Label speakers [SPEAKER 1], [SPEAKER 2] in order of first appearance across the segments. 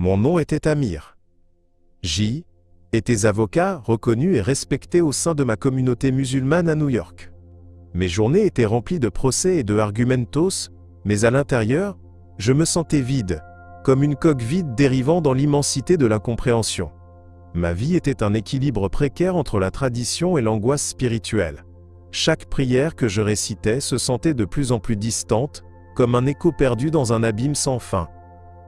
[SPEAKER 1] Mon nom était Amir. J. étais avocat reconnu et respecté au sein de ma communauté musulmane à New York. Mes journées étaient remplies de procès et de argumentos, mais à l'intérieur, je me sentais vide, comme une coque vide dérivant dans l'immensité de l'incompréhension. Ma vie était un équilibre précaire entre la tradition et l'angoisse spirituelle. Chaque prière que je récitais se sentait de plus en plus distante, comme un écho perdu dans un abîme sans fin.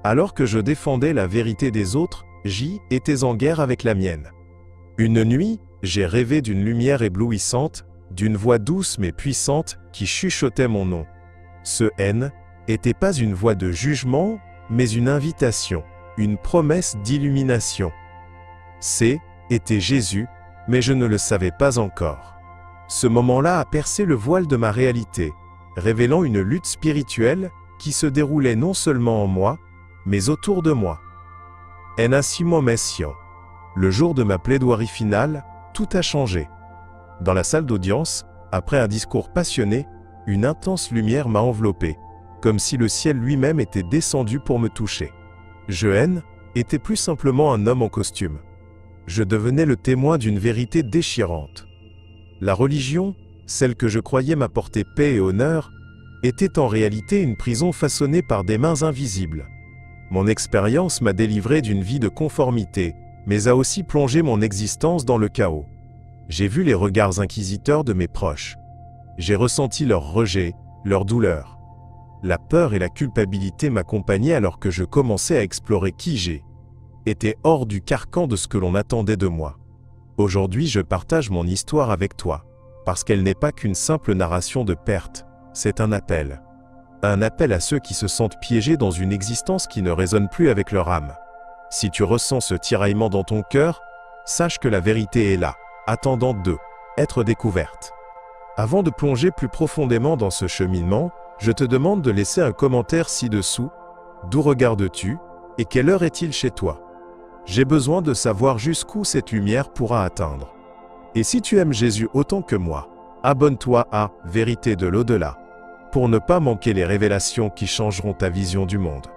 [SPEAKER 1] Alors que je défendais la vérité des autres, J. étais en guerre avec la mienne. Une nuit, j'ai rêvé d'une lumière éblouissante, d'une voix douce mais puissante qui chuchotait mon nom. Ce N n'était pas une voix de jugement, mais une invitation, une promesse d'illumination. C. était Jésus, mais je ne le savais pas encore. Ce moment-là a percé le voile de ma réalité, révélant une lutte spirituelle qui se déroulait non seulement en moi, mais autour de moi. En Assimo Messian. Le jour de ma plaidoirie finale, tout a changé. Dans la salle d'audience, après un discours passionné, une intense lumière m'a enveloppé, comme si le ciel lui-même était descendu pour me toucher. Je était plus simplement un homme en costume. Je devenais le témoin d'une vérité déchirante. La religion, celle que je croyais m'apporter paix et honneur, était en réalité une prison façonnée par des mains invisibles. Mon expérience m'a délivré d'une vie de conformité, mais a aussi plongé mon existence dans le chaos. J'ai vu les regards inquisiteurs de mes proches. J'ai ressenti leur rejet, leur douleur. La peur et la culpabilité m'accompagnaient alors que je commençais à explorer qui j'étais hors du carcan de ce que l'on attendait de moi. Aujourd'hui, je partage mon histoire avec toi, parce qu'elle n'est pas qu'une simple narration de perte, c'est un appel. Un appel à ceux qui se sentent piégés dans une existence qui ne résonne plus avec leur âme. Si tu ressens ce tiraillement dans ton cœur, sache que la vérité est là, attendant d'être découverte. Avant de plonger plus profondément dans ce cheminement, je te demande de laisser un commentaire ci-dessous. D'où regardes-tu et quelle heure est-il chez toi? J'ai besoin de savoir jusqu'où cette lumière pourra atteindre. Et si tu aimes Jésus autant que moi, abonne-toi à Vérité de l'au-delà, pour ne pas manquer les révélations qui changeront ta vision du monde.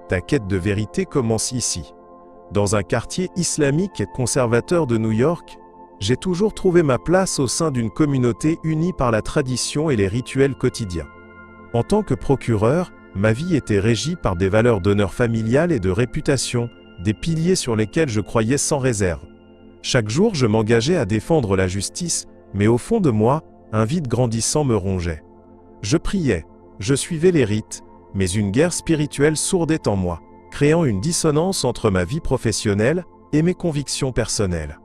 [SPEAKER 1] Ta quête de vérité commence ici. Dans un quartier islamique et conservateur de New York, j'ai toujours trouvé ma place au sein d'une communauté unie par la tradition et les rituels quotidiens. En tant que procureur, ma vie était régie par des valeurs d'honneur familial et de réputation, des piliers sur lesquels je croyais sans réserve. Chaque jour, je m'engageais à défendre la justice, mais au fond de moi, un vide grandissant me rongeait. Je priais, je suivais les rites, mais une guerre spirituelle sourdait en moi, créant une dissonance entre ma vie professionnelle et mes convictions personnelles.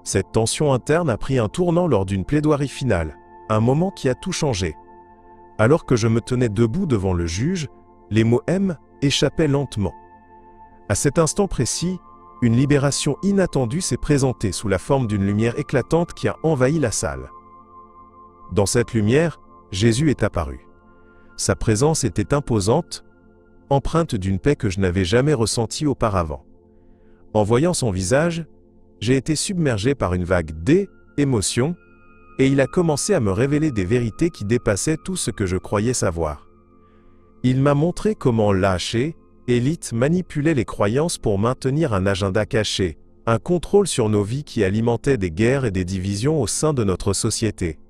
[SPEAKER 1] Cette tension interne a pris un tournant lors d'une plaidoirie finale, un moment qui a tout changé. Alors que je me tenais debout devant le juge, les mots « M » échappaient lentement. À cet instant précis, une libération inattendue s'est présentée sous la forme d'une lumière éclatante qui a envahi la salle. Dans cette lumière, Jésus est apparu. Sa présence était imposante, empreinte d'une paix que je n'avais jamais ressentie auparavant. En voyant son visage, j'ai été submergé par une vague d'émotions, et il a commencé à me révéler des vérités qui dépassaient tout ce que je croyais savoir. Il m'a montré comment l'élite manipulait les croyances pour maintenir un agenda caché, un contrôle sur nos vies qui alimentait des guerres et des divisions au sein de notre société.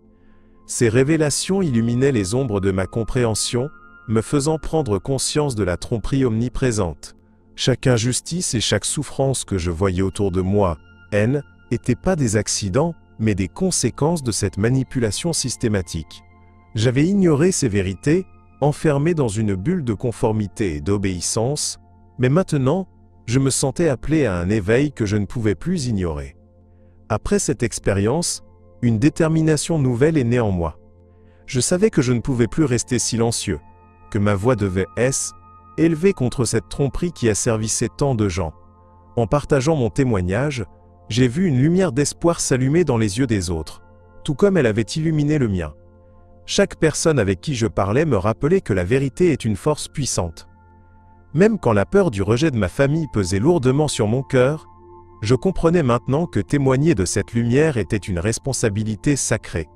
[SPEAKER 1] Ces révélations illuminaient les ombres de ma compréhension, me faisant prendre conscience de la tromperie omniprésente. Chaque injustice et chaque souffrance que je voyais autour de moi, n'étaient pas des accidents, mais des conséquences de cette manipulation systématique. J'avais ignoré ces vérités, enfermé dans une bulle de conformité et d'obéissance, mais maintenant, je me sentais appelé à un éveil que je ne pouvais plus ignorer. Après cette expérience, une détermination nouvelle est née en moi. Je savais que je ne pouvais plus rester silencieux, que ma voix devait élever contre cette tromperie qui asservissait tant de gens. En partageant mon témoignage, j'ai vu une lumière d'espoir s'allumer dans les yeux des autres, tout comme elle avait illuminé le mien. Chaque personne avec qui je parlais me rappelait que la vérité est une force puissante. Même quand la peur du rejet de ma famille pesait lourdement sur mon cœur, je comprenais maintenant que témoigner de cette lumière était une responsabilité sacrée.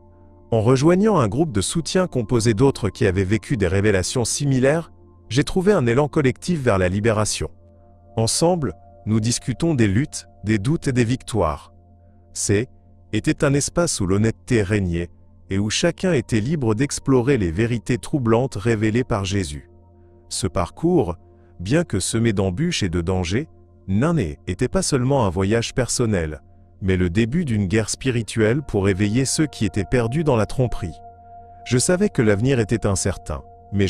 [SPEAKER 1] En rejoignant un groupe de soutien composé d'autres qui avaient vécu des révélations similaires, j'ai trouvé un élan collectif vers la libération. Ensemble, nous discutons des luttes, des doutes et des victoires. Était un espace où l'honnêteté régnait et où chacun était libre d'explorer les vérités troublantes révélées par Jésus. Ce parcours, bien que semé d'embûches et de dangers, n'était pas seulement un voyage personnel, mais le début d'une guerre spirituelle pour éveiller ceux qui étaient perdus dans la tromperie. Je savais que l'avenir était incertain, mais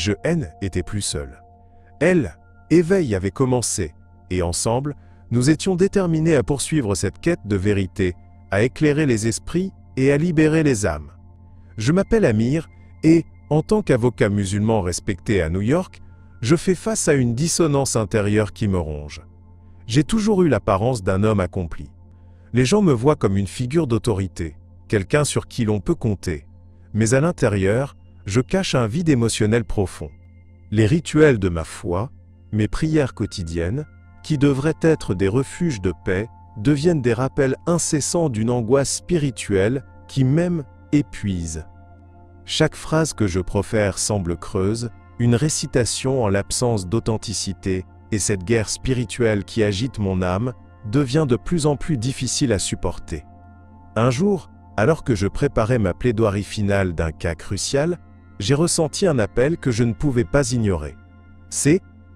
[SPEAKER 1] était plus seul. Éveil avait commencé, et ensemble, nous étions déterminés à poursuivre cette quête de vérité, à éclairer les esprits et à libérer les âmes. Je m'appelle Amir, et, en tant qu'avocat musulman respecté à New York, je fais face à une dissonance intérieure qui me ronge. J'ai toujours eu l'apparence d'un homme accompli. Les gens me voient comme une figure d'autorité, quelqu'un sur qui l'on peut compter. Mais à l'intérieur, je cache un vide émotionnel profond. Les rituels de ma foi, mes prières quotidiennes, qui devraient être des refuges de paix, deviennent des rappels incessants d'une angoisse spirituelle qui même épuise. Chaque phrase que je profère semble creuse, une récitation en l'absence d'authenticité, et cette guerre spirituelle qui agite mon âme devient de plus en plus difficile à supporter. Un jour, alors que je préparais ma plaidoirie finale d'un cas crucial, j'ai ressenti un appel que je ne pouvais pas ignorer.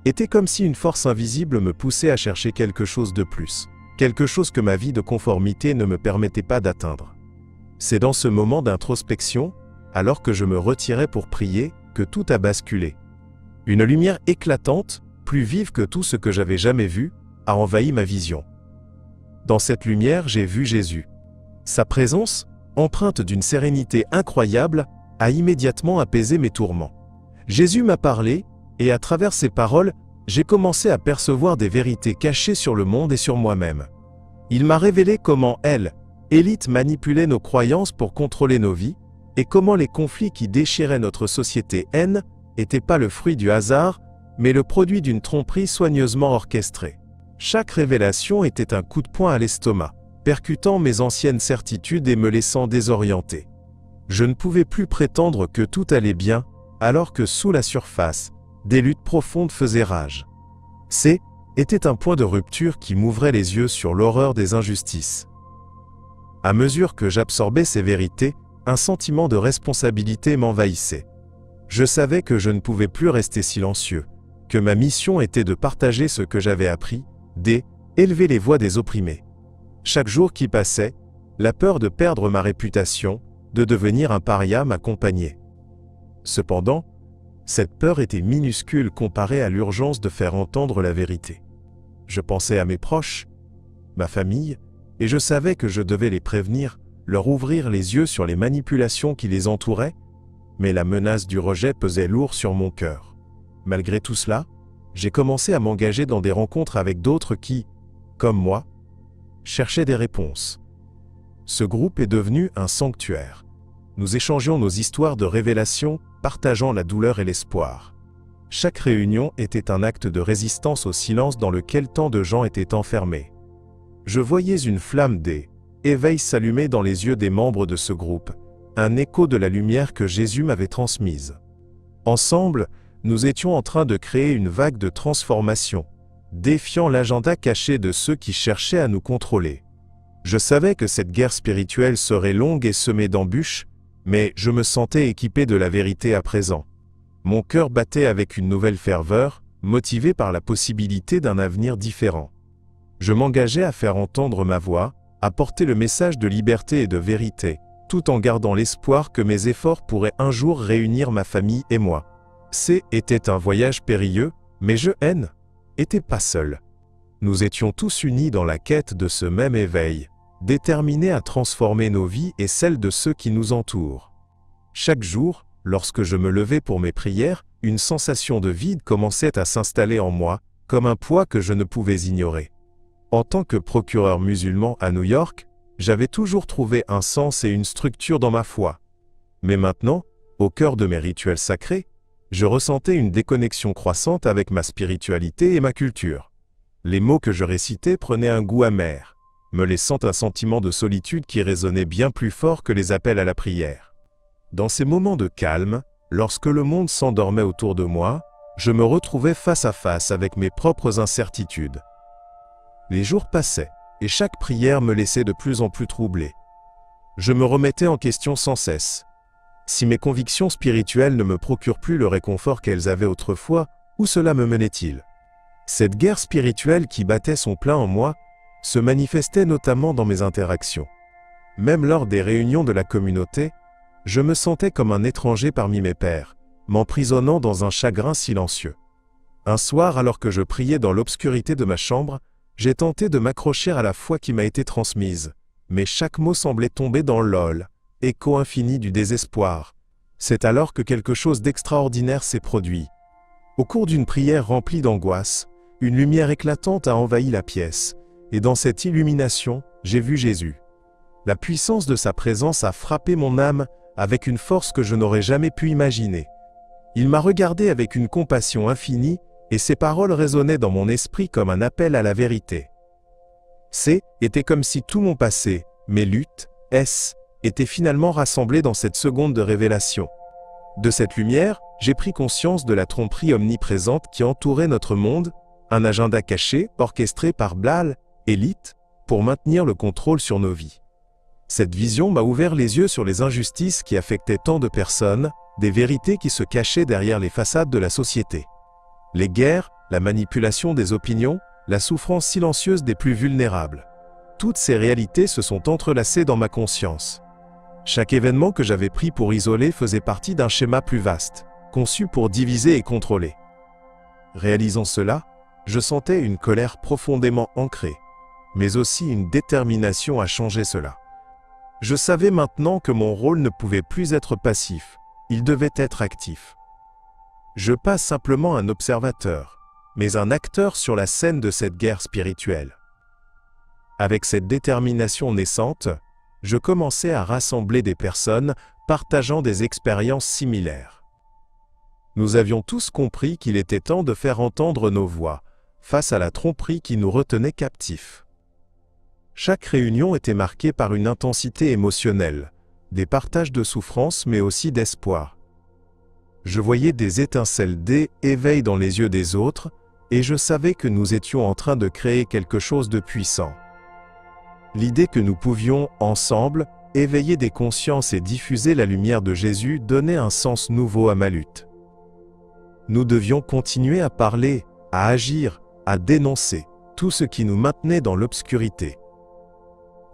[SPEAKER 1] Était comme si une force invisible me poussait à chercher quelque chose de plus, quelque chose que ma vie de conformité ne me permettait pas d'atteindre. C'est dans ce moment d'introspection, alors que je me retirais pour prier, que tout a basculé. Une lumière éclatante, plus vive que tout ce que j'avais jamais vu, a envahi ma vision. Dans cette lumière, j'ai vu Jésus. Sa présence, empreinte d'une sérénité incroyable, a immédiatement apaisé mes tourments. Jésus m'a parlé, et à travers ses paroles, j'ai commencé à percevoir des vérités cachées sur le monde et sur moi-même. Il m'a révélé comment élite manipulait nos croyances pour contrôler nos vies, et comment les conflits qui déchiraient notre société n'étaient pas le fruit du hasard, mais le produit d'une tromperie soigneusement orchestrée. Chaque révélation était un coup de poing à l'estomac, percutant mes anciennes certitudes et me laissant désorienté. Je ne pouvais plus prétendre que tout allait bien, alors que sous la surface, des luttes profondes faisaient rage. Était un point de rupture qui m'ouvrait les yeux sur l'horreur des injustices. À mesure que j'absorbais ces vérités, un sentiment de responsabilité m'envahissait. Je savais que je ne pouvais plus rester silencieux, que ma mission était de partager ce que j'avais appris, d'élever les voix des opprimés. Chaque jour qui passait, la peur de perdre ma réputation, de devenir un paria m'accompagnait. Cependant, cette peur était minuscule comparée à l'urgence de faire entendre la vérité. Je pensais à mes proches, ma famille, et je savais que je devais les prévenir, leur ouvrir les yeux sur les manipulations qui les entouraient, mais la menace du rejet pesait lourd sur mon cœur. Malgré tout cela, j'ai commencé à m'engager dans des rencontres avec d'autres qui, comme moi, cherchaient des réponses. Ce groupe est devenu un sanctuaire. Nous échangions nos histoires de révélation, partageant la douleur et l'espoir. Chaque réunion était un acte de résistance au silence dans lequel tant de gens étaient enfermés. Je voyais une flamme d'éveil s'allumer dans les yeux des membres de ce groupe, un écho de la lumière que Jésus m'avait transmise. Ensemble, nous étions en train de créer une vague de transformation, défiant l'agenda caché de ceux qui cherchaient à nous contrôler. Je savais que cette guerre spirituelle serait longue et semée d'embûches, mais je me sentais équipé de la vérité à présent. Mon cœur battait avec une nouvelle ferveur, motivé par la possibilité d'un avenir différent. Je m'engageais à faire entendre ma voix, à porter le message de liberté et de vérité, tout en gardant l'espoir que mes efforts pourraient un jour réunir ma famille et moi. Était un voyage périlleux, mais je n'étais pas seul. Nous étions tous unis dans la quête de ce même éveil, déterminés à transformer nos vies et celles de ceux qui nous entourent. Chaque jour, lorsque je me levais pour mes prières, une sensation de vide commençait à s'installer en moi, comme un poids que je ne pouvais ignorer. En tant que procureur musulman à New York, j'avais toujours trouvé un sens et une structure dans ma foi. Mais maintenant, au cœur de mes rituels sacrés, je ressentais une déconnexion croissante avec ma spiritualité et ma culture. Les mots que je récitais prenaient un goût amer, me laissant un sentiment de solitude qui résonnait bien plus fort que les appels à la prière. Dans ces moments de calme, lorsque le monde s'endormait autour de moi, je me retrouvais face à face avec mes propres incertitudes. Les jours passaient, et chaque prière me laissait de plus en plus troublé. Je me remettais en question sans cesse. Si mes convictions spirituelles ne me procurent plus le réconfort qu'elles avaient autrefois, où cela me menait-il? Cette guerre spirituelle qui battait son plein en moi se manifestait notamment dans mes interactions. Même lors des réunions de la communauté, je me sentais comme un étranger parmi mes pairs, m'emprisonnant dans un chagrin silencieux. Un soir, alors que je priais dans l'obscurité de ma chambre, j'ai tenté de m'accrocher à la foi qui m'a été transmise, mais chaque mot semblait tomber dans l'ol, écho infini du désespoir. C'est alors que quelque chose d'extraordinaire s'est produit. Au cours d'une prière remplie d'angoisse, une lumière éclatante a envahi la pièce, et dans cette illumination, j'ai vu Jésus. La puissance de sa présence a frappé mon âme avec une force que je n'aurais jamais pu imaginer. Il m'a regardé avec une compassion infinie, et ses paroles résonnaient dans mon esprit comme un appel à la vérité. Était comme si tout mon passé, mes luttes, étaient finalement rassemblés dans cette seconde de révélation. De cette lumière, j'ai pris conscience de la tromperie omniprésente qui entourait notre monde, un agenda caché, orchestré par Baal, élite, pour maintenir le contrôle sur nos vies. Cette vision m'a ouvert les yeux sur les injustices qui affectaient tant de personnes, des vérités qui se cachaient derrière les façades de la société. Les guerres, la manipulation des opinions, la souffrance silencieuse des plus vulnérables. Toutes ces réalités se sont entrelacées dans ma conscience. Chaque événement que j'avais pris pour isoler faisait partie d'un schéma plus vaste, conçu pour diviser et contrôler. Réalisant cela, je sentais une colère profondément ancrée, mais aussi une détermination à changer cela. Je savais maintenant que mon rôle ne pouvait plus être passif, il devait être actif. Je pas simplement un observateur, mais un acteur sur la scène de cette guerre spirituelle. Avec cette détermination naissante, je commençais à rassembler des personnes partageant des expériences similaires. Nous avions tous compris qu'il était temps de faire entendre nos voix, face à la tromperie qui nous retenait captifs. Chaque réunion était marquée par une intensité émotionnelle, des partages de souffrance mais aussi d'espoir. Je voyais des étincelles d'éveil dans les yeux des autres, et je savais que nous étions en train de créer quelque chose de puissant. L'idée que nous pouvions, ensemble, éveiller des consciences et diffuser la lumière de Jésus donnait un sens nouveau à ma lutte. Nous devions continuer à parler, à agir, à dénoncer tout ce qui nous maintenait dans l'obscurité.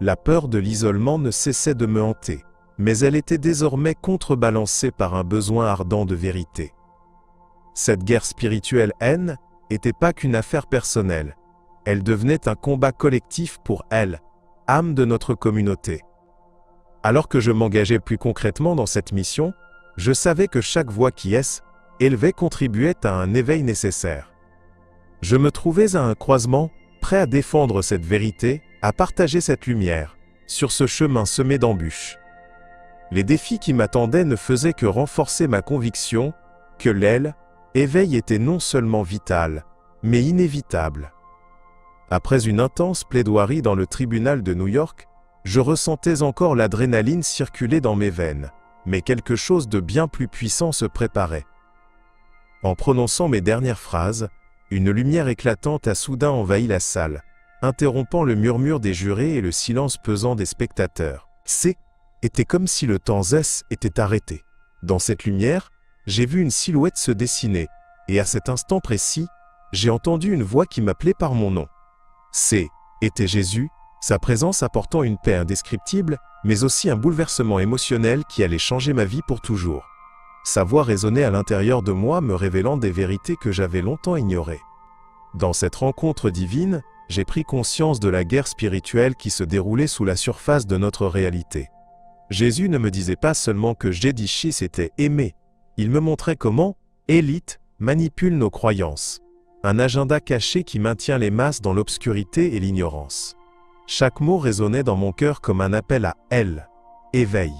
[SPEAKER 1] La peur de l'isolement ne cessait de me hanter, mais elle était désormais contrebalancée par un besoin ardent de vérité. Cette guerre spirituelle n'était pas qu'une affaire personnelle, elle devenait un combat collectif pour elle, âme de notre communauté. Alors que je m'engageais plus concrètement dans cette mission, je savais que chaque voix qui élevait contribuait à un éveil nécessaire. Je me trouvais à un croisement, prêt à défendre cette vérité, à partager cette lumière, sur ce chemin semé d'embûches. Les défis qui m'attendaient ne faisaient que renforcer ma conviction que l'éveil était non seulement vital, mais inévitable. Après une intense plaidoirie dans le tribunal de New York, je ressentais encore l'adrénaline circuler dans mes veines, mais quelque chose de bien plus puissant se préparait. En prononçant mes dernières phrases, une lumière éclatante a soudain envahi la salle, interrompant le murmure des jurés et le silence pesant des spectateurs. C'était comme si le temps était arrêté. Dans cette lumière, j'ai vu une silhouette se dessiner, et à cet instant précis, j'ai entendu une voix qui m'appelait par mon nom. Était Jésus, sa présence apportant une paix indescriptible, mais aussi un bouleversement émotionnel qui allait changer ma vie pour toujours. Sa voix résonnait à l'intérieur de moi, me révélant des vérités que j'avais longtemps ignorées. Dans cette rencontre divine, j'ai pris conscience de la guerre spirituelle qui se déroulait sous la surface de notre réalité. Jésus ne me disait pas seulement que Jédichis était aimé, il me montrait comment, élite, manipule nos croyances. Un agenda caché qui maintient les masses dans l'obscurité et l'ignorance. Chaque mot résonnait dans mon cœur comme un appel à éveil.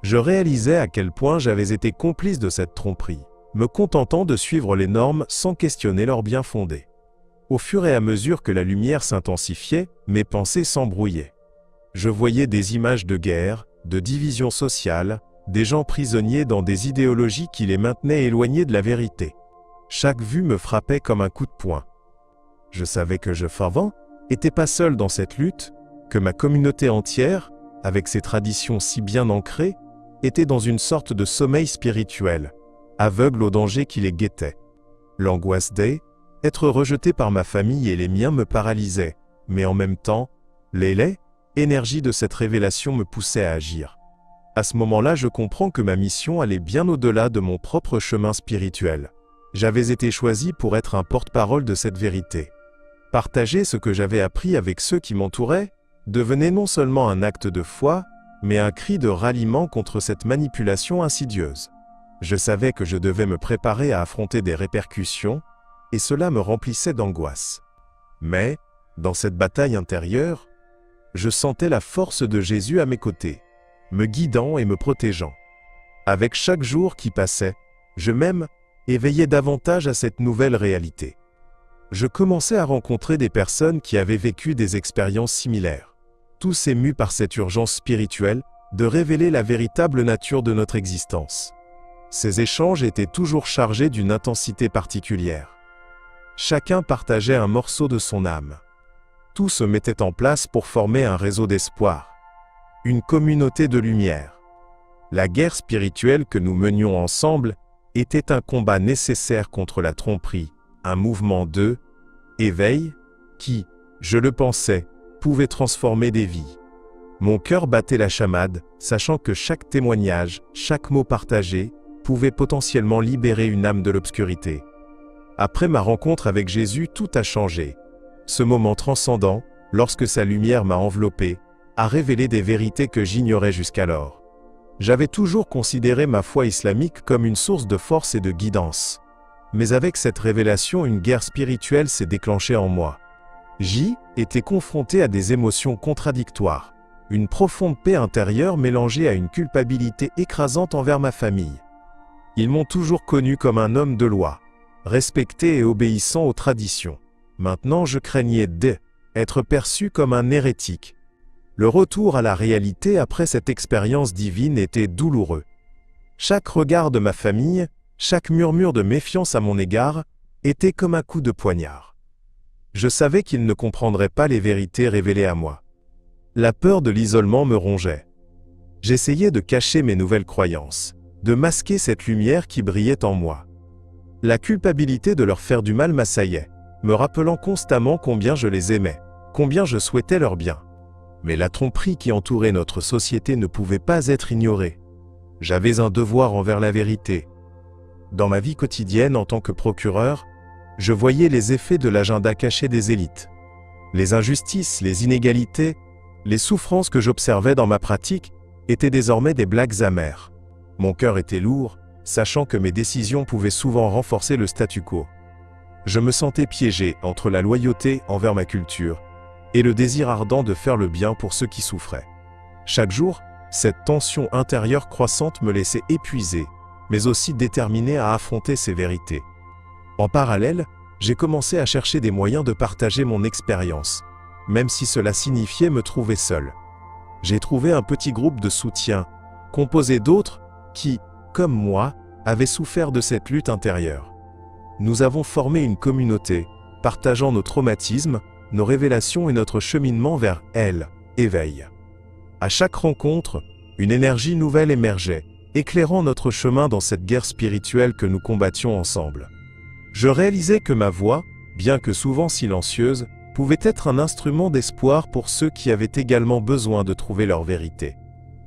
[SPEAKER 1] Je réalisais à quel point j'avais été complice de cette tromperie, me contentant de suivre les normes sans questionner leur bien fondé. Au fur et à mesure que la lumière s'intensifiait, mes pensées s'embrouillaient. Je voyais des images de guerre, de division sociale, des gens prisonniers dans des idéologies qui les maintenaient éloignés de la vérité. Chaque vue me frappait comme un coup de poing. Je savais que je fervent n'était pas seul dans cette lutte, que ma communauté entière, avec ses traditions si bien ancrées, était dans une sorte de sommeil spirituel, aveugle aux dangers qui les guettaient. L'angoisse d'être rejeté par ma famille et les miens me paralysait, mais en même temps, l'énergie de cette révélation me poussait à agir. À ce moment-là, je comprends que ma mission allait bien au-delà de mon propre chemin spirituel. J'avais été choisi pour être un porte-parole de cette vérité. Partager ce que j'avais appris avec ceux qui m'entouraient devenait non seulement un acte de foi, mais un cri de ralliement contre cette manipulation insidieuse. Je savais que je devais me préparer à affronter des répercussions, et cela me remplissait d'angoisse. Mais, dans cette bataille intérieure, je sentais la force de Jésus à mes côtés, me guidant et me protégeant. Avec chaque jour qui passait, je m'éveillais davantage à cette nouvelle réalité. Je commençais à rencontrer des personnes qui avaient vécu des expériences similaires, tous émus par cette urgence spirituelle de révéler la véritable nature de notre existence. Ces échanges étaient toujours chargés d'une intensité particulière. Chacun partageait un morceau de son âme. Tout se mettait en place pour former un réseau d'espoir, une communauté de lumière. La guerre spirituelle que nous menions ensemble était un combat nécessaire contre la tromperie, un mouvement de éveil qui, je le pensais, pouvait transformer des vies. Mon cœur battait la chamade, sachant que chaque témoignage, chaque mot partagé, pouvait potentiellement libérer une âme de l'obscurité. Après ma rencontre avec Jésus, tout a changé. Ce moment transcendant, lorsque sa lumière m'a enveloppé, a révélé des vérités que j'ignorais jusqu'alors. J'avais toujours considéré ma foi islamique comme une source de force et de guidance. Mais avec cette révélation, une guerre spirituelle s'est déclenchée en moi. J'y étais confronté à des émotions contradictoires, une profonde paix intérieure mélangée à une culpabilité écrasante envers ma famille. Ils m'ont toujours connu comme un homme de loi, respecté et obéissant aux traditions. Maintenant, je craignais d'être perçu comme un hérétique. Le retour à la réalité après cette expérience divine était douloureux. Chaque regard de ma famille, chaque murmure de méfiance à mon égard, était comme un coup de poignard. Je savais qu'ils ne comprendraient pas les vérités révélées à moi. La peur de l'isolement me rongeait. J'essayais de cacher mes nouvelles croyances, de masquer cette lumière qui brillait en moi. La culpabilité de leur faire du mal m'assaillait, me rappelant constamment combien je les aimais, combien je souhaitais leur bien. Mais la tromperie qui entourait notre société ne pouvait pas être ignorée. J'avais un devoir envers la vérité. Dans ma vie quotidienne en tant que procureur, je voyais les effets de l'agenda caché des élites. Les injustices, les inégalités, les souffrances que j'observais dans ma pratique étaient désormais des blagues amères. Mon cœur était lourd, sachant que mes décisions pouvaient souvent renforcer le statu quo. Je me sentais piégé entre la loyauté envers ma culture et le désir ardent de faire le bien pour ceux qui souffraient. Chaque jour, cette tension intérieure croissante me laissait épuisé, mais aussi déterminé à affronter ces vérités. En parallèle, j'ai commencé à chercher des moyens de partager mon expérience, même si cela signifiait me trouver seul. J'ai trouvé un petit groupe de soutien, composé d'autres qui, comme moi, avaient souffert de cette lutte intérieure. Nous avons formé une communauté, partageant nos traumatismes, nos révélations et notre cheminement vers l'éveil. À chaque rencontre, une énergie nouvelle émergeait, éclairant notre chemin dans cette guerre spirituelle que nous combattions ensemble. Je réalisais que ma voix, bien que souvent silencieuse, pouvait être un instrument d'espoir pour ceux qui avaient également besoin de trouver leur vérité.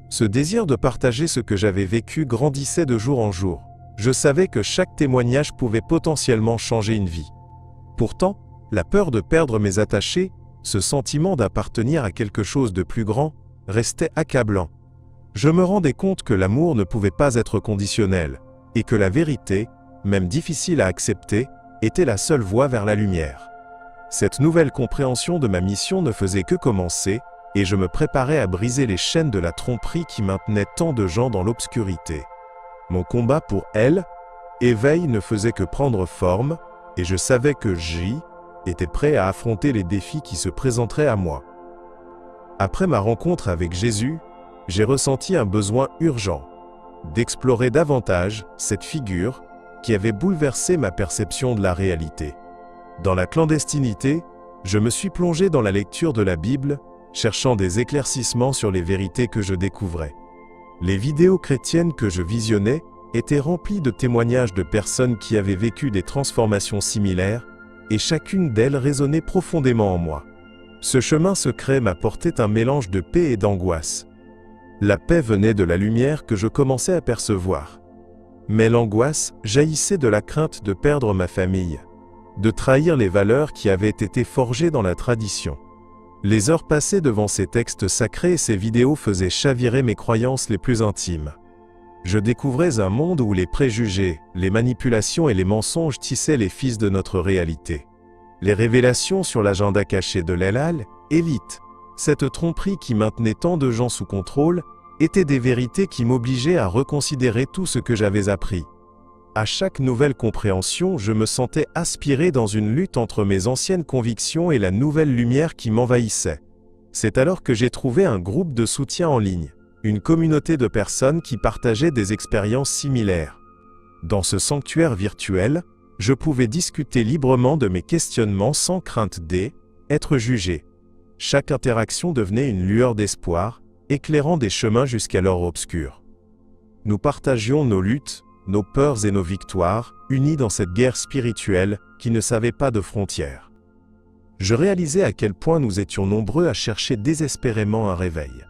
[SPEAKER 1] Ce désir de partager ce que j'avais vécu grandissait de jour en jour. Je savais que chaque témoignage pouvait potentiellement changer une vie. Pourtant, la peur de perdre mes attachés, ce sentiment d'appartenir à quelque chose de plus grand, restait accablant. Je me rendais compte que l'amour ne pouvait pas être conditionnel, et que la vérité, même difficile à accepter, était la seule voie vers la lumière. Cette nouvelle compréhension de ma mission ne faisait que commencer, et je me préparais à briser les chaînes de la tromperie qui maintenaient tant de gens dans l'obscurité. Mon combat pour l'éveil ne faisait que prendre forme, et je savais que j'étais prêt à affronter les défis qui se présenteraient à moi. Après ma rencontre avec Jésus, j'ai ressenti un besoin urgent d'explorer davantage cette figure qui avait bouleversé ma perception de la réalité. Dans la clandestinité, je me suis plongé dans la lecture de la Bible, cherchant des éclaircissements sur les vérités que je découvrais. Les vidéos chrétiennes que je visionnais étaient remplies de témoignages de personnes qui avaient vécu des transformations similaires, et chacune d'elles résonnait profondément en moi. Ce chemin secret m'apportait un mélange de paix et d'angoisse. La paix venait de la lumière que je commençais à percevoir. Mais l'angoisse jaillissait de la crainte de perdre ma famille, de trahir les valeurs qui avaient été forgées dans la tradition. Les heures passées devant ces textes sacrés et ces vidéos faisaient chavirer mes croyances les plus intimes. Je découvrais un monde où les préjugés, les manipulations et les mensonges tissaient les fils de notre réalité. Les révélations sur l'agenda caché de l'El-Al, élite, cette tromperie qui maintenait tant de gens sous contrôle, étaient des vérités qui m'obligeaient à reconsidérer tout ce que j'avais appris. À chaque nouvelle compréhension, je me sentais aspiré dans une lutte entre mes anciennes convictions et la nouvelle lumière qui m'envahissait. C'est alors que j'ai trouvé un groupe de soutien en ligne, une communauté de personnes qui partageaient des expériences similaires. Dans ce sanctuaire virtuel, je pouvais discuter librement de mes questionnements sans crainte d'être jugé. Chaque interaction devenait une lueur d'espoir, éclairant des chemins jusqu'alors obscurs. Nous partagions nos luttes, nos peurs et nos victoires, unis dans cette guerre spirituelle qui ne savait pas de frontières. Je réalisais à quel point nous étions nombreux à chercher désespérément un réveil,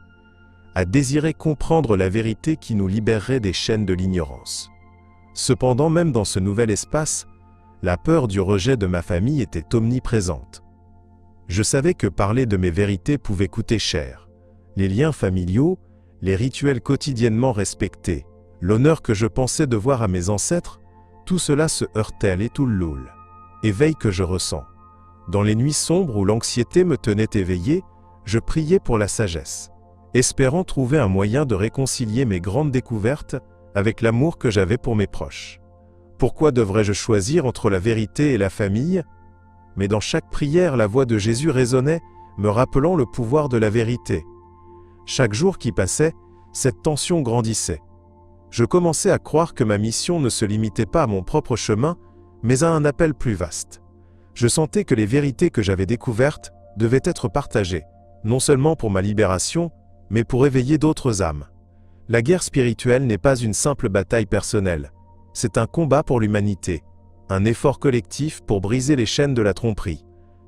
[SPEAKER 1] à désirer comprendre la vérité qui nous libérerait des chaînes de l'ignorance. Cependant, même dans ce nouvel espace, la peur du rejet de ma famille était omniprésente. Je savais que parler de mes vérités pouvait coûter cher. Les liens familiaux, les rituels quotidiennement respectés, l'honneur que je pensais devoir à mes ancêtres, tout cela se heurtait à l'étoule, éveil que je ressens. Dans les nuits sombres où l'anxiété me tenait éveillé, je priais pour la sagesse, espérant trouver un moyen de réconcilier mes grandes découvertes avec l'amour que j'avais pour mes proches. Pourquoi devrais-je choisir entre la vérité et la famille? Mais dans chaque prière, la voix de Jésus résonnait, me rappelant le pouvoir de la vérité. Chaque jour qui passait, cette tension grandissait. Je commençais à croire que ma mission ne se limitait pas à mon propre chemin, mais à un appel plus vaste. Je sentais que les vérités que j'avais découvertes devaient être partagées, non seulement pour ma libération, mais pour éveiller d'autres âmes. La guerre spirituelle n'est pas une simple bataille personnelle, c'est un combat pour l'humanité, un effort collectif pour briser les chaînes de la tromperie.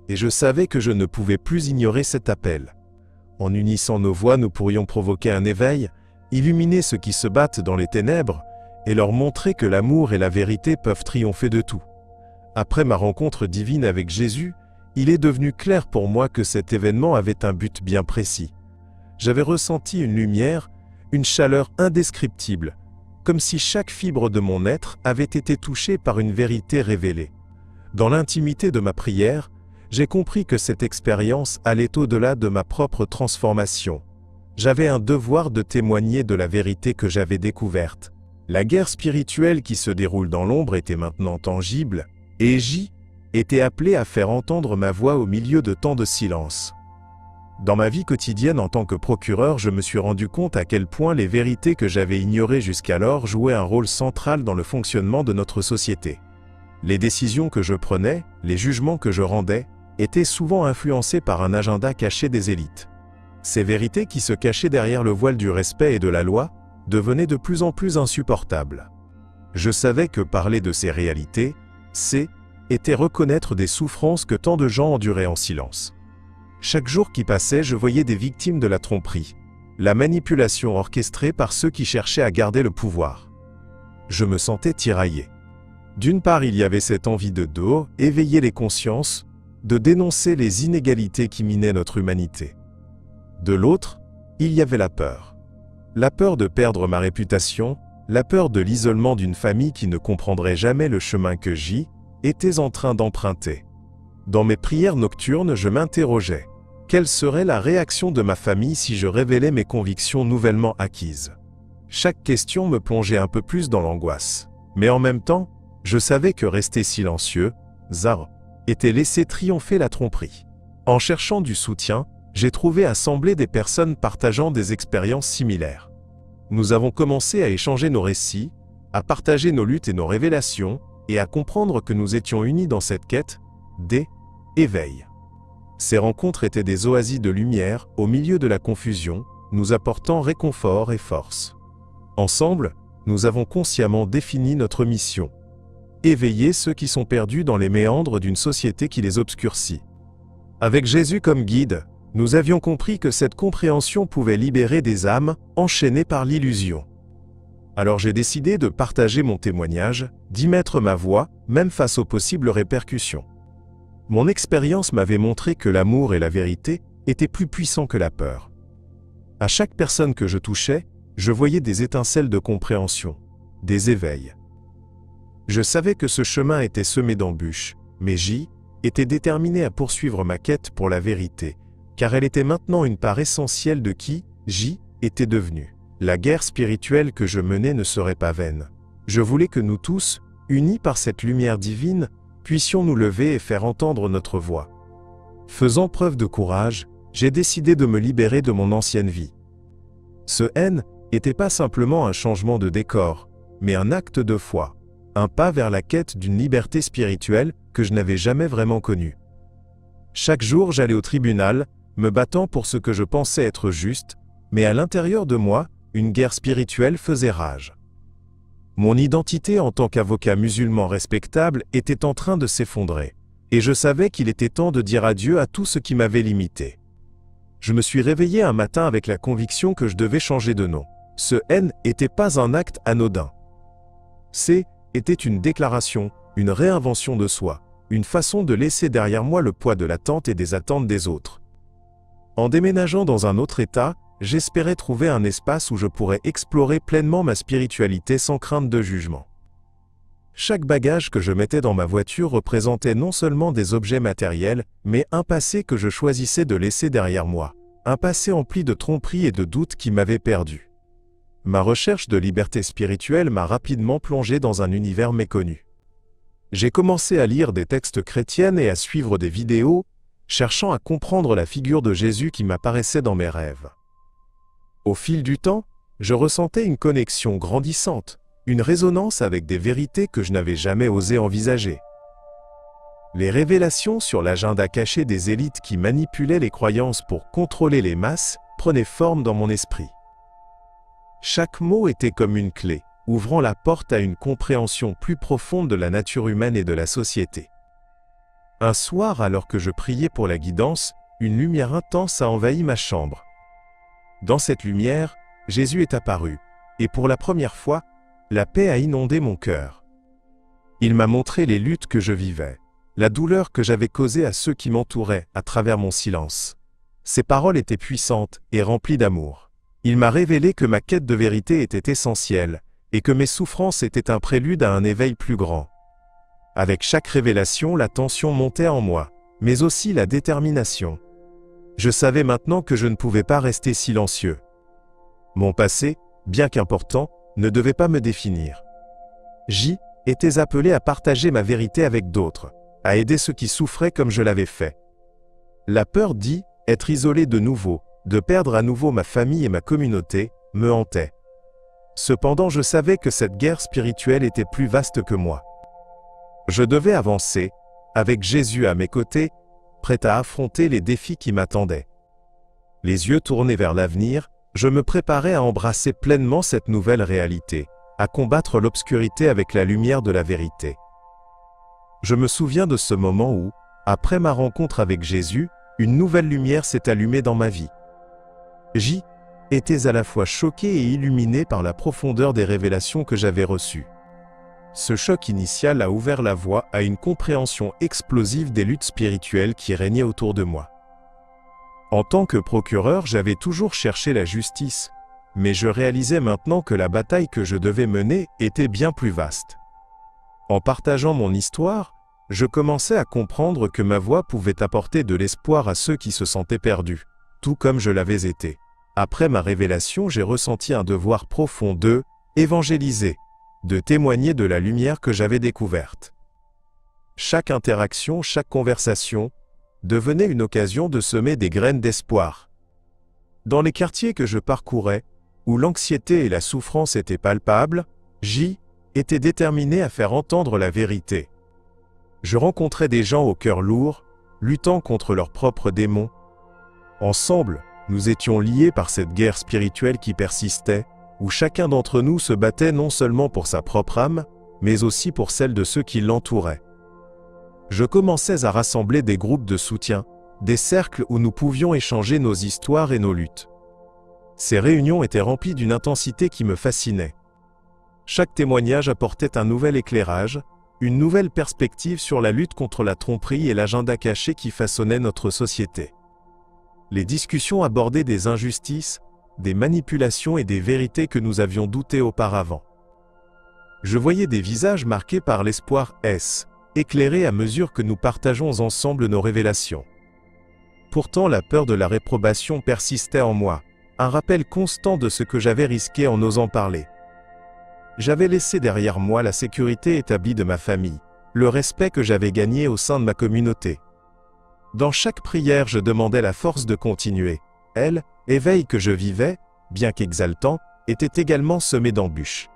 [SPEAKER 1] Et je savais que je ne pouvais plus ignorer cet appel. En unissant nos voix, nous pourrions provoquer un éveil, illuminer ceux qui se battent dans les ténèbres, et leur montrer que l'amour et la vérité peuvent triompher de tout. Après ma rencontre divine avec Jésus, il est devenu clair pour moi que cet événement avait un but bien précis. J'avais ressenti une lumière, une chaleur indescriptible, comme si chaque fibre de mon être avait été touchée par une vérité révélée. Dans l'intimité de ma prière, j'ai compris que cette expérience allait au-delà de ma propre transformation. J'avais un devoir de témoigner de la vérité que j'avais découverte. La guerre spirituelle qui se déroule dans l'ombre était maintenant tangible, et j'y étais appelé à faire entendre ma voix au milieu de tant de silence. Dans ma vie quotidienne en tant que procureur, je me suis rendu compte à quel point les vérités que j'avais ignorées jusqu'alors jouaient un rôle central dans le fonctionnement de notre société. Les décisions que je prenais, les jugements que je rendais, étaient souvent influencés par un agenda caché des élites. Ces vérités qui se cachaient derrière le voile du respect et de la loi, devenaient de plus en plus insupportables. Je savais que parler de ces réalités, était reconnaître des souffrances que tant de gens enduraient en silence. Chaque jour qui passait, je voyais des victimes de la tromperie, la manipulation orchestrée par ceux qui cherchaient à garder le pouvoir. Je me sentais tiraillé. D'une part, il y avait cette envie de éveiller les consciences, de dénoncer les inégalités qui minaient notre humanité. De l'autre, il y avait la peur. La peur de perdre ma réputation, la peur de l'isolement d'une famille qui ne comprendrait jamais le chemin que j'y étais en train d'emprunter. Dans mes prières nocturnes, je m'interrogeais. Quelle serait la réaction de ma famille si je révélais mes convictions nouvellement acquises? Chaque question me plongeait un peu plus dans l'angoisse. Mais en même temps, je savais que rester silencieux, était laisser triompher la tromperie. En cherchant du soutien, j'ai trouvé assembler des personnes partageant des expériences similaires. Nous avons commencé à échanger nos récits, à partager nos luttes et nos révélations, et à comprendre que nous étions unis dans cette quête, D. Éveil. Ces rencontres étaient des oasis de lumière au milieu de la confusion, nous apportant réconfort et force. Ensemble, nous avons consciemment défini notre mission. Éveiller ceux qui sont perdus dans les méandres d'une société qui les obscurcit. Avec Jésus comme guide, nous avions compris que cette compréhension pouvait libérer des âmes enchaînées par l'illusion. Alors j'ai décidé de partager mon témoignage, d'y mettre ma voix, même face aux possibles répercussions. Mon expérience m'avait montré que l'amour et la vérité étaient plus puissants que la peur. À chaque personne que je touchais, je voyais des étincelles de compréhension, des éveils. Je savais que ce chemin était semé d'embûches, mais J était déterminé à poursuivre ma quête pour la vérité, car elle était maintenant une part essentielle de qui J était devenu. La guerre spirituelle que je menais ne serait pas vaine. Je voulais que nous tous, unis par cette lumière divine, puissions nous lever et faire entendre notre voix. Faisant preuve de courage, j'ai décidé de me libérer de mon ancienne vie. Ce N n'était pas simplement un changement de décor, mais un acte de foi, un pas vers la quête d'une liberté spirituelle que je n'avais jamais vraiment connue. Chaque jour, j'allais au tribunal, me battant pour ce que je pensais être juste, mais à l'intérieur de moi, une guerre spirituelle faisait rage. Mon identité en tant qu'avocat musulman respectable était en train de s'effondrer, et je savais qu'il était temps de dire adieu à tout ce qui m'avait limité. Je me suis réveillé un matin avec la conviction que je devais changer de nom. Ce N n'était pas un acte anodin. C était une déclaration, une réinvention de soi, une façon de laisser derrière moi le poids de l'attente et des attentes des autres. En déménageant dans un autre état, j'espérais trouver un espace où je pourrais explorer pleinement ma spiritualité sans crainte de jugement. Chaque bagage que je mettais dans ma voiture représentait non seulement des objets matériels, mais un passé que je choisissais de laisser derrière moi, un passé empli de tromperies et de doutes qui m'avaient perdu. Ma recherche de liberté spirituelle m'a rapidement plongé dans un univers méconnu. J'ai commencé à lire des textes chrétiens et à suivre des vidéos, cherchant à comprendre la figure de Jésus qui m'apparaissait dans mes rêves. Au fil du temps, je ressentais une connexion grandissante, une résonance avec des vérités que je n'avais jamais osé envisager. Les révélations sur l'agenda caché des élites qui manipulaient les croyances pour contrôler les masses prenaient forme dans mon esprit. Chaque mot était comme une clé, ouvrant la porte à une compréhension plus profonde de la nature humaine et de la société. Un soir, alors que je priais pour la guidance, une lumière intense a envahi ma chambre. Dans cette lumière, Jésus est apparu, et pour la première fois, la paix a inondé mon cœur. Il m'a montré les luttes que je vivais, la douleur que j'avais causée à ceux qui m'entouraient à travers mon silence. Ses paroles étaient puissantes et remplies d'amour. Il m'a révélé que ma quête de vérité était essentielle, et que mes souffrances étaient un prélude à un éveil plus grand. Avec chaque révélation, la tension montait en moi, mais aussi la détermination. Je savais maintenant que je ne pouvais pas rester silencieux. Mon passé, bien qu'important, ne devait pas me définir. J était appelé à partager ma vérité avec d'autres, à aider ceux qui souffraient comme je l'avais fait. La peur dit être isolé de nouveau, de perdre à nouveau ma famille et ma communauté, me hantait. Cependant, je savais que cette guerre spirituelle était plus vaste que moi. Je devais avancer, avec Jésus à mes côtés, prêt à affronter les défis qui m'attendaient. Les yeux tournés vers l'avenir, je me préparais à embrasser pleinement cette nouvelle réalité, à combattre l'obscurité avec la lumière de la vérité. Je me souviens de ce moment où, après ma rencontre avec Jésus, une nouvelle lumière s'est allumée dans ma vie. J était à la fois choqué et illuminé par la profondeur des révélations que j'avais reçues. Ce choc initial a ouvert la voie à une compréhension explosive des luttes spirituelles qui régnaient autour de moi. En tant que procureur, j'avais toujours cherché la justice, mais je réalisais maintenant que la bataille que je devais mener était bien plus vaste. En partageant mon histoire, je commençais à comprendre que ma voix pouvait apporter de l'espoir à ceux qui se sentaient perdus, tout comme je l'avais été. Après ma révélation, j'ai ressenti un devoir profond de évangéliser, de témoigner de la lumière que j'avais découverte. Chaque interaction, chaque conversation, devenait une occasion de semer des graines d'espoir. Dans les quartiers que je parcourais, où l'anxiété et la souffrance étaient palpables, J était déterminé à faire entendre la vérité. Je rencontrais des gens au cœur lourd, luttant contre leurs propres démons. Ensemble, nous étions liés par cette guerre spirituelle qui persistait, où chacun d'entre nous se battait non seulement pour sa propre âme, mais aussi pour celle de ceux qui l'entouraient. Je commençais à rassembler des groupes de soutien, des cercles où nous pouvions échanger nos histoires et nos luttes. Ces réunions étaient remplies d'une intensité qui me fascinait. Chaque témoignage apportait un nouvel éclairage, une nouvelle perspective sur la lutte contre la tromperie et l'agenda caché qui façonnait notre société. Les discussions abordaient des injustices, des manipulations et des vérités que nous avions doutées auparavant. Je voyais des visages marqués par l'espoir éclairés à mesure que nous partageons ensemble nos révélations. Pourtant, la peur de la réprobation persistait en moi, un rappel constant de ce que j'avais risqué en osant parler. J'avais laissé derrière moi la sécurité établie de ma famille, le respect que j'avais gagné au sein de ma communauté. Dans chaque prière, je demandais la force de continuer. L'éveil que je vivais, bien qu'exaltant, était également semé d'embûches.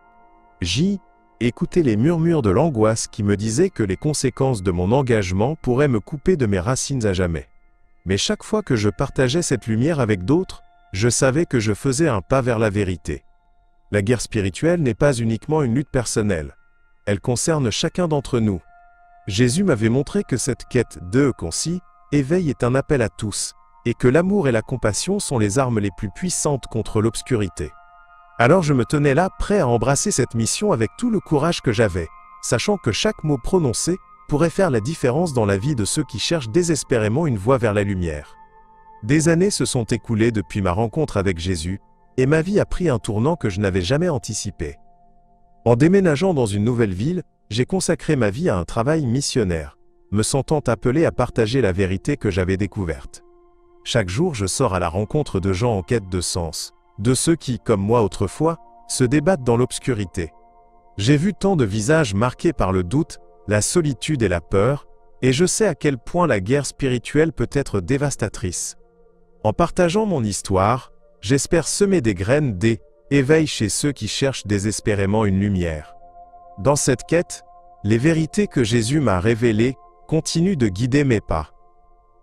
[SPEAKER 1] Écoutais les murmures de l'angoisse qui me disaient que les conséquences de mon engagement pourraient me couper de mes racines à jamais. Mais chaque fois que je partageais cette lumière avec d'autres, je savais que je faisais un pas vers la vérité. La guerre spirituelle n'est pas uniquement une lutte personnelle. Elle concerne chacun d'entre nous. Jésus m'avait montré que cette quête éveil est un appel à tous, et que l'amour et la compassion sont les armes les plus puissantes contre l'obscurité. Alors je me tenais là, prêt à embrasser cette mission avec tout le courage que j'avais, sachant que chaque mot prononcé pourrait faire la différence dans la vie de ceux qui cherchent désespérément une voie vers la lumière. Des années se sont écoulées depuis ma rencontre avec Jésus, et ma vie a pris un tournant que je n'avais jamais anticipé. En déménageant dans une nouvelle ville, j'ai consacré ma vie à un travail missionnaire, me sentant appelé à partager la vérité que j'avais découverte. Chaque jour, je sors à la rencontre de gens en quête de sens, de ceux qui, comme moi autrefois, se débattent dans l'obscurité. J'ai vu tant de visages marqués par le doute, la solitude et la peur, et je sais à quel point la guerre spirituelle peut être dévastatrice. En partageant mon histoire, j'espère semer des graines d'éveil chez ceux qui cherchent désespérément une lumière. Dans cette quête, les vérités que Jésus m'a révélées continuent de guider mes pas.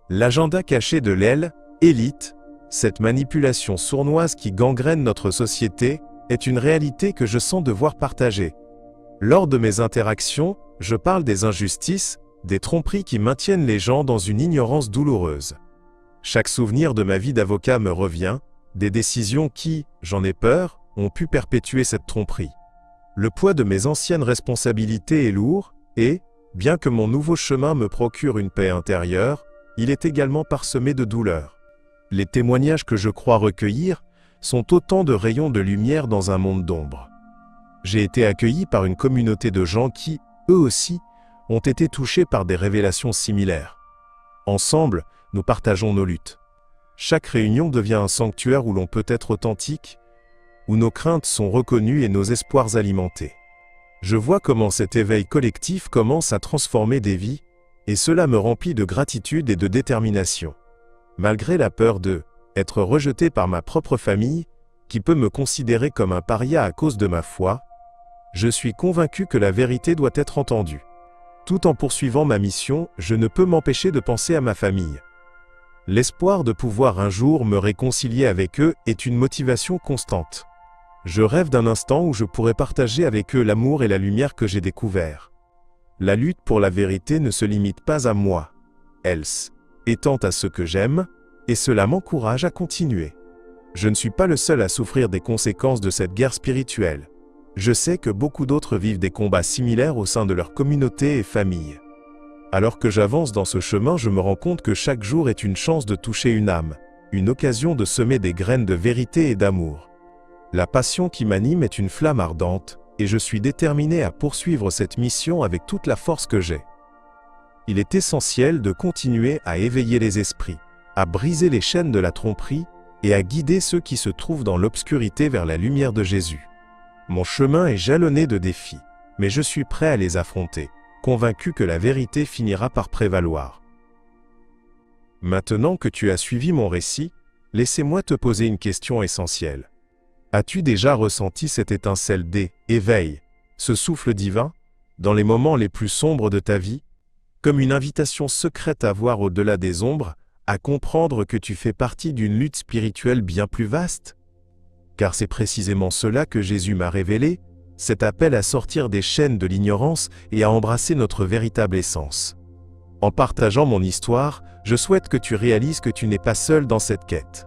[SPEAKER 1] L'agenda caché de l'élite, cette manipulation sournoise qui gangrène notre société, est une réalité que je sens devoir partager. Lors de mes interactions, je parle des injustices, des tromperies qui maintiennent les gens dans une ignorance douloureuse. Chaque souvenir de ma vie d'avocat me revient, des décisions qui, j'en ai peur, ont pu perpétuer cette tromperie. Le poids de mes anciennes responsabilités est lourd, et, bien que mon nouveau chemin me procure une paix intérieure, il est également parsemé de douleurs. Les témoignages que je crois recueillir sont autant de rayons de lumière dans un monde d'ombre. J'ai été accueilli par une communauté de gens qui, eux aussi, ont été touchés par des révélations similaires. Ensemble, nous partageons nos luttes. Chaque réunion devient un sanctuaire où l'on peut être authentique, où nos craintes sont reconnues et nos espoirs alimentés. Je vois comment cet éveil collectif commence à transformer des vies, et cela me remplit de gratitude et de détermination. Malgré la peur d'être rejeté par ma propre famille, qui peut me considérer comme un paria à cause de ma foi, je suis convaincu que la vérité doit être entendue. Tout en poursuivant ma mission, je ne peux m'empêcher de penser à ma famille. L'espoir de pouvoir un jour me réconcilier avec eux est une motivation constante. Je rêve d'un instant où je pourrai partager avec eux l'amour et la lumière que j'ai découverts. La lutte pour la vérité ne se limite pas à moi. Elle étend à ceux que j'aime, et cela m'encourage à continuer. Je ne suis pas le seul à souffrir des conséquences de cette guerre spirituelle. Je sais que beaucoup d'autres vivent des combats similaires au sein de leur communauté et famille. Alors que j'avance dans ce chemin, je me rends compte que chaque jour est une chance de toucher une âme, une occasion de semer des graines de vérité et d'amour. La passion qui m'anime est une flamme ardente, et je suis déterminé à poursuivre cette mission avec toute la force que j'ai. Il est essentiel de continuer à éveiller les esprits, à briser les chaînes de la tromperie, et à guider ceux qui se trouvent dans l'obscurité vers la lumière de Jésus. Mon chemin est jalonné de défis, mais je suis prêt à les affronter, convaincu que la vérité finira par prévaloir. Maintenant que tu as suivi mon récit, laissez-moi te poser une question essentielle. As-tu déjà ressenti cette étincelle d'éveil, ce souffle divin, dans les moments les plus sombres de ta vie? comme une invitation secrète à voir au-delà des ombres, à comprendre que tu fais partie d'une lutte spirituelle bien plus vaste. Car c'est précisément cela que Jésus m'a révélé, cet appel à sortir des chaînes de l'ignorance et à embrasser notre véritable essence. En partageant mon histoire, je souhaite que tu réalises que tu n'es pas seul dans cette quête.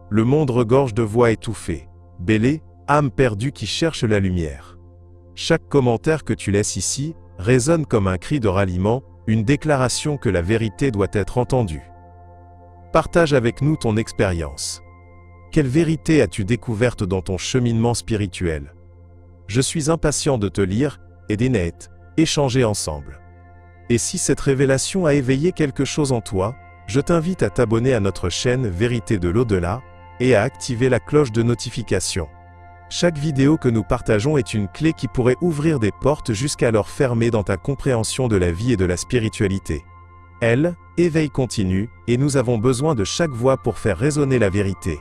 [SPEAKER 1] Le monde regorge de voix étouffées, bêlées, âmes perdues qui cherchent la lumière. Chaque commentaire que tu laisses ici résonne comme un cri de ralliement, une déclaration que la vérité doit être entendue. Partage avec nous ton expérience. Quelle vérité as-tu découverte dans ton cheminement spirituel? Je suis impatient de te lire, et échanger ensemble. Et si cette révélation a éveillé quelque chose en toi, je t'invite à t'abonner à notre chaîne Vérité de l'au-delà, et à activer la cloche de notification. Chaque vidéo que nous partageons est une clé qui pourrait ouvrir des portes jusqu'alors fermées dans ta compréhension de la vie et de la spiritualité. Éveil continu, et nous avons besoin de chaque voix pour faire résonner la vérité.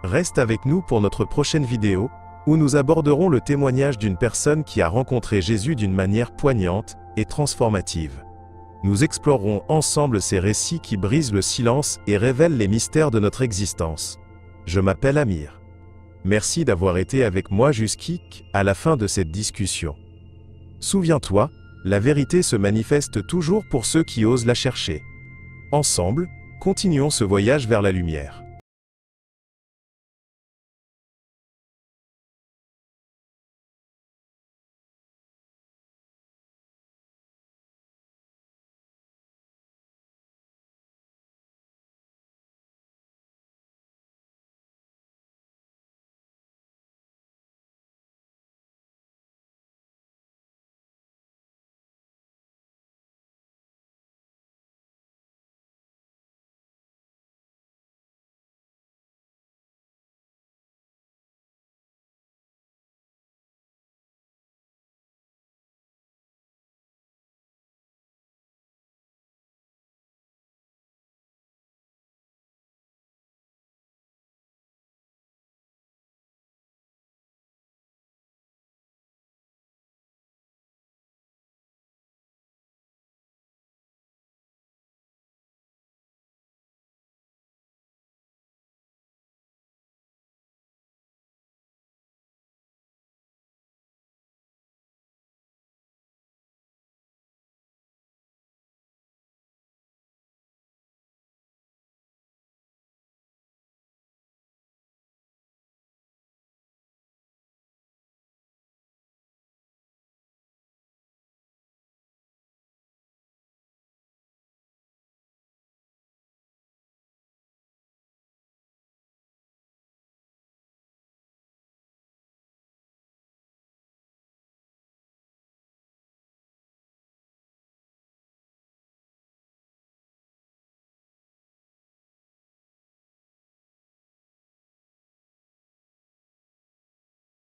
[SPEAKER 1] Reste avec nous pour notre prochaine vidéo, où nous aborderons le témoignage d'une personne qui a rencontré Jésus d'une manière poignante et transformative. Nous explorerons ensemble ces récits qui brisent le silence et révèlent les mystères de notre existence. Je m'appelle Amir. Merci d'avoir été avec moi jusqu'à la fin de cette discussion. Souviens-toi, la vérité se manifeste toujours pour ceux qui osent la chercher. Ensemble, continuons ce voyage vers la lumière.